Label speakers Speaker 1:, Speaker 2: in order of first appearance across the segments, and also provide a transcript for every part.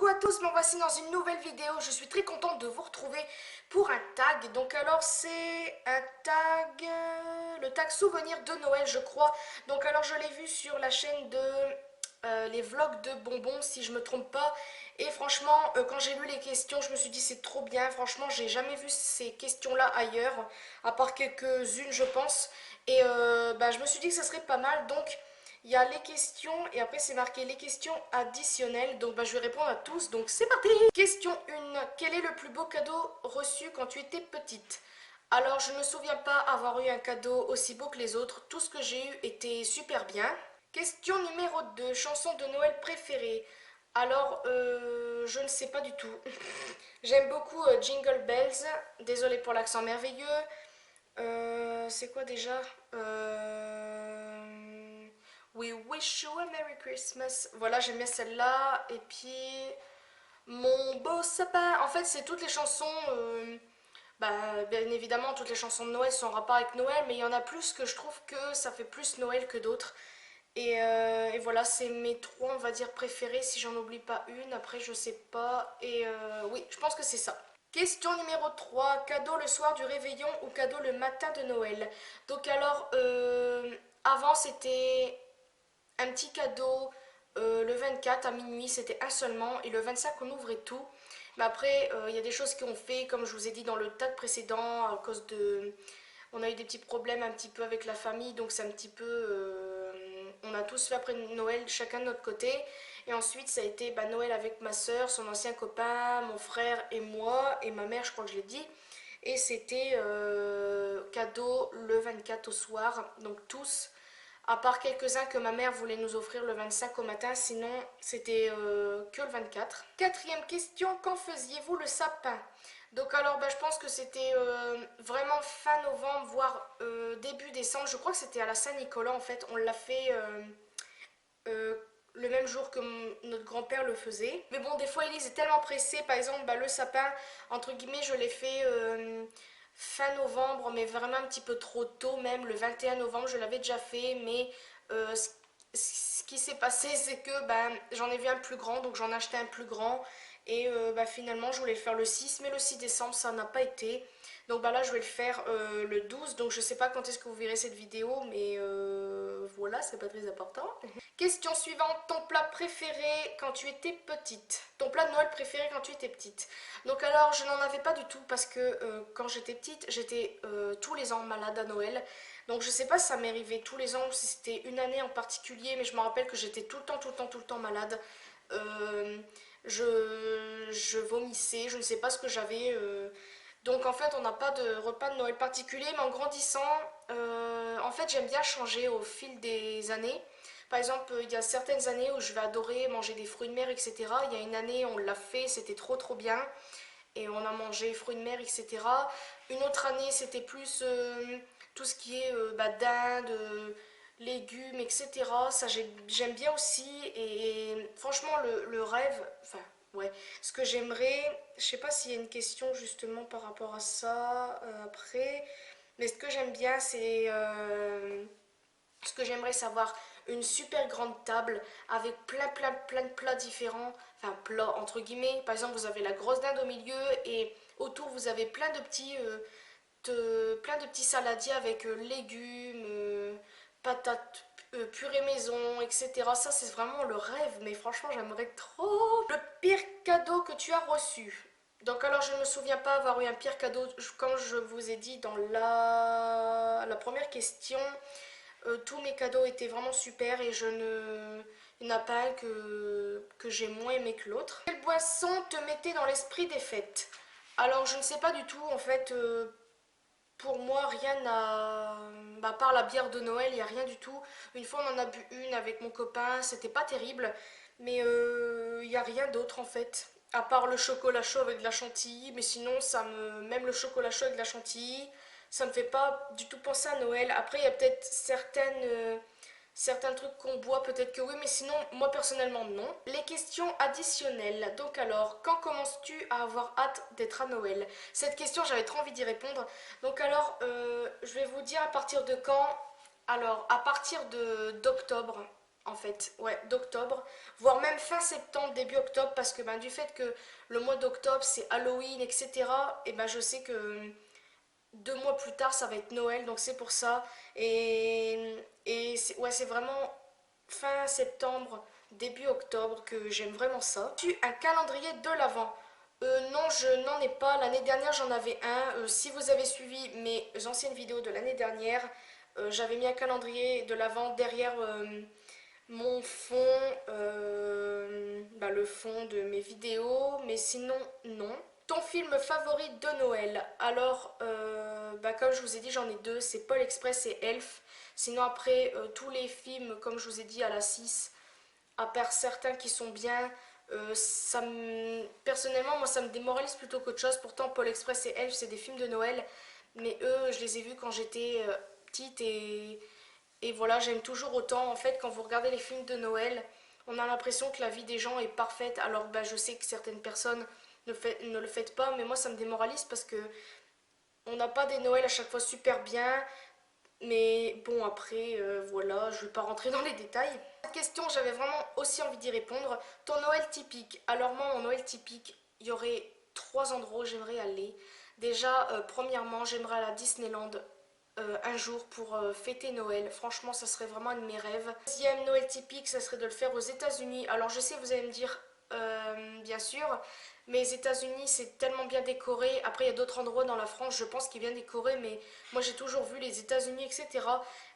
Speaker 1: à tous, me voici dans une nouvelle vidéo. Je suis très contente de vous retrouver pour un tag. Donc alors c'est un tag, le tag souvenir de Noël je crois. Donc alors je l'ai vu sur la chaîne de les vlogs de Bonbons si je me trompe pas. Et franchement quand j'ai lu les questions je me suis dit c'est trop bien. Franchement j'ai jamais vu ces questions là ailleurs, à part quelques-unes je pense. Et je me suis dit que ça serait pas mal donc... Il y a les questions et après c'est marqué les questions additionnelles. Donc je vais répondre à tous. Donc c'est parti. Question 1. Quel est le plus beau cadeau reçu quand tu étais petite? Alors je ne me souviens pas avoir eu un cadeau aussi beau que les autres. Tout ce que j'ai eu était super bien. Question numéro 2. Chanson de Noël préférée. Alors je ne sais pas du tout. J'aime beaucoup Jingle Bells. Désolée pour l'accent merveilleux. C'est quoi déjà We wish you a Merry Christmas. Voilà, j'aime bien celle-là. Et puis, mon beau sapin. En fait, c'est toutes les chansons. Bien évidemment, toutes les chansons de Noël sont en rapport avec Noël, mais il y en a plus que je trouve que ça fait plus Noël que d'autres. Et voilà, c'est mes trois, on va dire, préférés. Si j'en oublie pas une, après, je sais pas. Et oui, je pense que c'est ça. Question numéro 3. Cadeau le soir du réveillon ou cadeau le matin de Noël? Donc alors, avant c'était un petit cadeau le 24 à minuit, c'était un seulement, et le 25 on ouvrait tout. Mais après, il y a des choses qui ont fait, comme je vous ai dit dans le tag précédent, à cause de... On a eu des petits problèmes un petit peu avec la famille, donc c'est un petit peu... on a tous fait après Noël, chacun de notre côté. Et ensuite, ça a été Noël avec ma soeur, son ancien copain, mon frère et moi, et ma mère, je crois que je l'ai dit. Et c'était cadeau le 24 au soir, donc tous. À part quelques-uns que ma mère voulait nous offrir le 25 au matin, sinon c'était que le 24. Quatrième question, quand faisiez-vous le sapin? Donc alors je pense que c'était vraiment fin novembre, voire début décembre. Je crois que c'était à la Saint-Nicolas en fait. On l'a fait euh, le même jour que notre grand-père le faisait. Mais bon, des fois il est tellement pressé. Par exemple, le sapin, entre guillemets, je l'ai fait... fin novembre, mais vraiment un petit peu trop tôt même, le 21 novembre, je l'avais déjà fait, mais ce qui s'est passé, c'est que j'en ai vu un plus grand, donc j'en ai acheté un plus grand, et finalement je voulais le faire le 6, mais le 6 décembre, ça n'a pas été. Donc là, je vais le faire le 12, donc je sais pas quand est-ce que vous verrez cette vidéo, mais voilà, c'est pas très important. Question suivante, ton plat préféré quand tu étais petite? Ton plat de Noël préféré quand tu étais petite? Donc alors, je n'en avais pas du tout parce que quand j'étais petite, j'étais tous les ans malade à Noël. Donc je sais pas si ça m'est arrivé tous les ans ou si c'était une année en particulier, mais je me rappelle que j'étais tout le temps, tout le temps, tout le temps malade. Euh, je vomissais, je ne sais pas ce que j'avais. Donc en fait, on n'a pas de repas de Noël particulier, mais en grandissant, en fait, j'aime bien changer au fil des années. Par exemple, il y a certaines années où je vais adorer manger des fruits de mer, etc. Il y a une année, on l'a fait, c'était trop trop bien. Et on a mangé fruits de mer, etc. Une autre année, c'était plus tout ce qui est dinde, légumes, etc. Ça, j'aime bien aussi. Et franchement, le rêve, enfin, ouais, ce que j'aimerais, je sais pas s'il y a une question justement par rapport à ça après, mais ce que j'aime bien, c'est ce que j'aimerais savoir, une super grande table avec plein plein plein de plats différents, enfin plats entre guillemets. Par exemple, vous avez la grosse dinde au milieu et autour vous avez plein de petits saladiers avec légumes, patates purée maison, etc. Ça c'est vraiment le rêve, mais franchement j'aimerais trop. Le pire cadeau que tu as reçu? Donc alors je ne me souviens pas avoir eu un pire cadeau, comme je vous ai dit dans la première question. Tous mes cadeaux étaient vraiment super et il n'y en a pas un que j'ai moins aimé que l'autre. Quelle boisson te mettait dans l'esprit des fêtes? Alors je ne sais pas du tout en fait. Pour moi, rien n'a... à part la bière de Noël, il n'y a rien du tout. Une fois, on en a bu une avec mon copain, c'était pas terrible. Mais il n'y a rien d'autre en fait. À part le chocolat chaud avec de la chantilly. Mais sinon, même le chocolat chaud avec de la chantilly, ça me fait pas du tout penser à Noël. Après, il y a peut-être certains trucs qu'on boit, peut-être que oui, mais sinon, moi personnellement, non. Les questions additionnelles. Donc alors, quand commences-tu à avoir hâte d'être à Noël? Cette question, j'avais trop envie d'y répondre. Donc alors, je vais vous dire à partir de quand. Alors, à partir d'octobre, en fait, ouais, d'octobre, voire même fin septembre, début octobre, parce que ben, du fait que le mois d'octobre c'est Halloween, etc., et ben je sais que 2 mois plus tard ça va être Noël, donc c'est pour ça. Et ouais, c'est vraiment fin septembre, début octobre que j'aime vraiment ça. Tu un calendrier de l'Avent? Non, je n'en ai pas. L'année dernière, j'en avais un. Si vous avez suivi mes anciennes vidéos de l'année dernière, j'avais mis un calendrier de l'Avent derrière mon fond, bah, le fond de mes vidéos, mais sinon, non. Ton film favori de Noël? Alors, bah, comme je vous ai dit, j'en ai deux, c'est Paul Express et Elf. Sinon, après, tous les films, comme je vous ai dit, à la 6, à part certains qui sont bien, personnellement, moi, ça me démoralise plutôt qu'autre chose. Pourtant, Paul Express et Elf, c'est des films de Noël, mais eux, je les ai vus quand j'étais petite et voilà, j'aime toujours autant. En fait, quand vous regardez les films de Noël, on a l'impression que la vie des gens est parfaite. Alors, bah, je sais que certaines personnes ne le faites pas, mais moi, ça me démoralise parce que on n'a pas des Noëls à chaque fois super bien. Mais bon, après, voilà, je ne vais pas rentrer dans les détails. Cette question, j'avais vraiment aussi envie d'y répondre. Ton Noël typique? Alors moi, mon Noël typique, il y aurait 3 endroits où j'aimerais aller. Déjà, premièrement, j'aimerais aller à Disneyland un jour pour fêter Noël. Franchement, ça serait vraiment un de mes rêves. Deuxième Noël typique, ça serait de le faire aux États-Unis. Alors je sais, vous allez me dire, bien sûr, mais les États-Unis, c'est tellement bien décoré. Après, il y a d'autres endroits dans la France, je pense, qui est bien décoré, mais moi j'ai toujours vu les États-Unis, etc.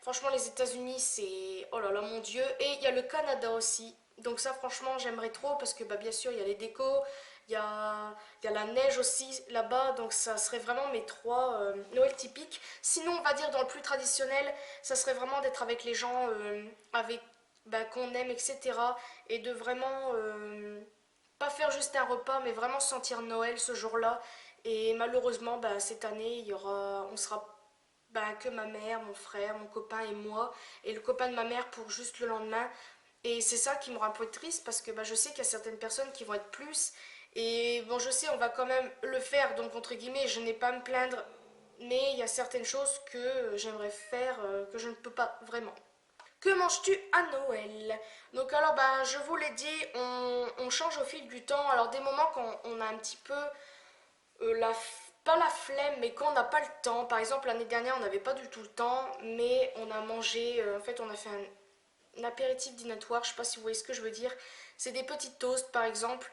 Speaker 1: Franchement, les États-Unis, c'est... Oh là là, mon Dieu. Et il y a le Canada aussi. Donc ça, franchement, j'aimerais trop parce que, bah, bien sûr, il y a les décos, il y a la neige aussi là-bas. Donc ça serait vraiment mes trois Noël typiques. Sinon, on va dire dans le plus traditionnel, ça serait vraiment d'être avec les gens avec, bah, qu'on aime, etc. Et de vraiment... pas faire juste un repas, mais vraiment sentir Noël ce jour-là. Et malheureusement, bah, cette année, on sera bah, que ma mère, mon frère, mon copain et moi, et le copain de ma mère pour juste le lendemain. Et c'est ça qui me rend un peu triste parce que bah, je sais qu'il y a certaines personnes qui vont être plus. Et bon, je sais, on va quand même le faire, donc entre guillemets, je n'ai pas à me plaindre. Mais il y a certaines choses que j'aimerais faire que je ne peux pas vraiment. Que manges-tu à Noël? Donc alors, bah, je vous l'ai dit, on change au fil du temps. Alors des moments quand on a un petit peu pas la flemme, mais quand on n'a pas le temps. Par exemple, l'année dernière, on n'avait pas du tout le temps, mais on a mangé, en fait, on a fait un apéritif dînatoire, je sais pas si vous voyez ce que je veux dire. C'est des petits toasts, par exemple,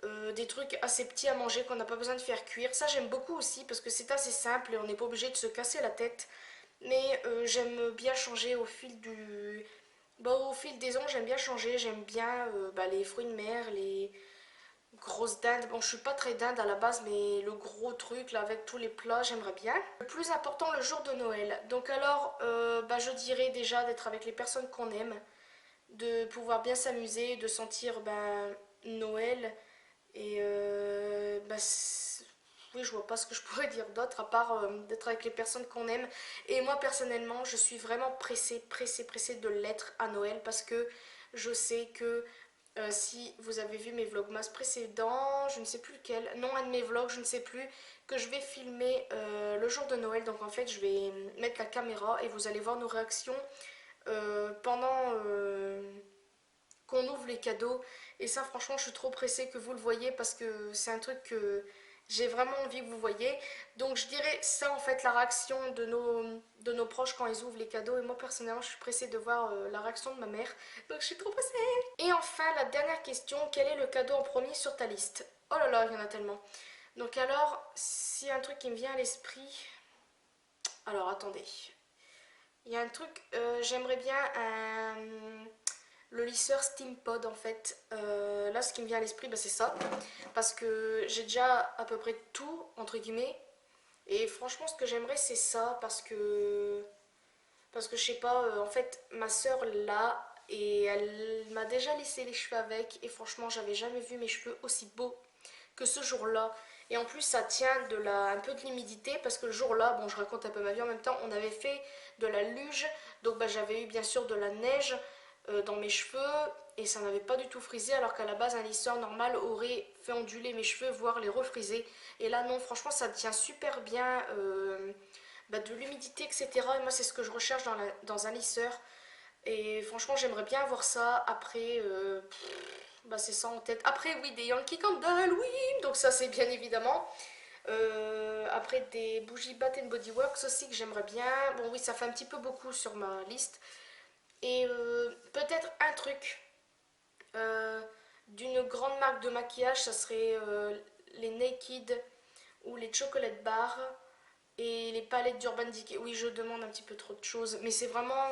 Speaker 1: des trucs assez petits à manger qu'on n'a pas besoin de faire cuire. Ça, j'aime beaucoup aussi parce que c'est assez simple et on n'est pas obligé de se casser la tête. Mais j'aime bien changer au fil des ans, j'aime bien changer. J'aime bien bah, les fruits de mer, les grosses dindes. Bon, je suis pas très dinde à la base, mais le gros truc là avec tous les plats, j'aimerais bien. Le plus important, le jour de Noël. Donc alors, bah, je dirais déjà d'être avec les personnes qu'on aime, de pouvoir bien s'amuser, de sentir ben, Noël. Et bah, oui, je vois pas ce que je pourrais dire d'autre à part d'être avec les personnes qu'on aime. Et moi personnellement, je suis vraiment pressée de l'être à Noël parce que je sais que si vous avez vu mes vlogmas précédents, je ne sais plus lequel, non, un de mes vlogs, je ne sais plus, que je vais filmer le jour de Noël. Donc en fait, je vais mettre la caméra et vous allez voir nos réactions pendant qu'on ouvre les cadeaux. Et ça, franchement, je suis trop pressée que vous le voyez parce que c'est un truc que j'ai vraiment envie que vous voyez. Donc je dirais ça, en fait, la réaction de nos proches quand ils ouvrent les cadeaux. Et moi, personnellement, je suis pressée de voir la réaction de ma mère. Donc je suis trop pressée. Et enfin, la dernière question, quel est le cadeau en premier sur ta liste? Oh là là, il y en a tellement. Donc alors, s'il y a un truc qui me vient à l'esprit... Alors, attendez. Il y a un truc, j'aimerais bien le lisseur SteamPod en fait. Là, ce qui me vient à l'esprit, bah, c'est ça. Parce que j'ai déjà à peu près tout, entre guillemets. Et franchement, ce que j'aimerais, c'est ça. Parce que je sais pas, en fait, ma soeur l'a. Et elle m'a déjà lissé les cheveux avec. Et franchement, j'avais jamais vu mes cheveux aussi beaux que ce jour-là. Et en plus, ça tient un peu de l'humidité parce que le jour-là, bon, je raconte un peu ma vie en même temps, on avait fait de la luge. Donc, bah, j'avais eu bien sûr de la neige dans mes cheveux et ça n'avait pas du tout frisé alors qu'à la base, un lisseur normal aurait fait onduler mes cheveux, voire les refriser. Et là, non, franchement, ça tient super bien bah, de l'humidité, etc. Et moi, c'est ce que je recherche dans un lisseur. Et franchement, j'aimerais bien avoir ça. Après, bah c'est ça en tête. Après, oui, des Yankee Candle, oui. Donc ça, c'est bien évidemment. Après, des bougies Bath Body Works aussi que j'aimerais bien. Bon, oui, ça fait un petit peu beaucoup sur ma liste. Et peut-être un truc euh, d'une grande marque de maquillage, ça serait les Naked ou les Chocolate Bar et les palettes d'Urban Decay. Oui, je demande un petit peu trop de choses, mais c'est vraiment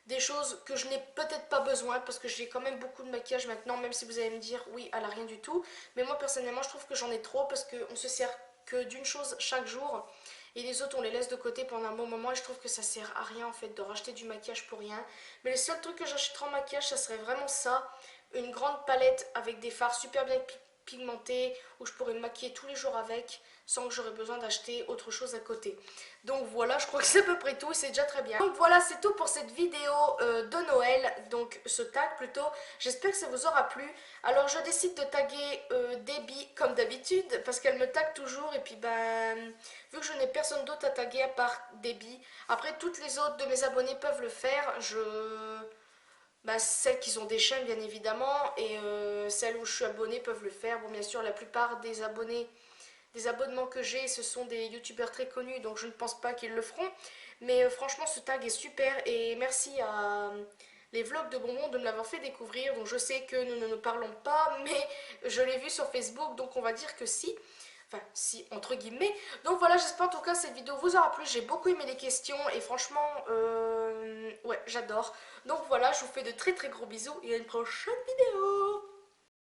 Speaker 1: des choses que je n'ai peut-être pas besoin parce que j'ai quand même beaucoup de maquillage maintenant, même si vous allez me dire oui, elle a rien du tout. Mais moi personnellement, je trouve que j'en ai trop parce qu'on se sert que d'une chose chaque jour et les autres on les laisse de côté pendant un bon moment et je trouve que ça sert à rien en fait de racheter du maquillage pour rien. Mais le seul truc que j'achèterais en maquillage, ça serait vraiment ça, une grande palette avec des fards super bien pigmentés où je pourrais me maquiller tous les jours avec sans que j'aurais besoin d'acheter autre chose à côté. Donc voilà, je crois que c'est à peu près tout, c'est déjà très bien. Donc voilà, c'est tout pour cette vidéo de Noël, donc ce tag plutôt. J'espère que ça vous aura plu. Alors je décide de taguer Debbie comme d'habitude, parce qu'elle me tague toujours, et puis ben, vu que je n'ai personne d'autre à taguer à part Debbie, après toutes les autres de mes abonnés peuvent le faire, bah, celles qui ont des chaînes bien évidemment, et celles où je suis abonnée peuvent le faire. Bon bien sûr, la plupart des abonnements que j'ai, ce sont des youtubeurs très connus, donc je ne pense pas qu'ils le feront. Mais franchement, ce tag est super et merci à les vlogs de Bonbon de me l'avoir fait découvrir. Donc je sais que nous ne nous parlons pas, mais je l'ai vu sur Facebook, donc on va dire que si. Enfin, si, entre guillemets. Donc voilà, j'espère en tout cas que cette vidéo vous aura plu. J'ai beaucoup aimé les questions et franchement, ouais, j'adore. Donc voilà, je vous fais de très très gros bisous et à une prochaine vidéo.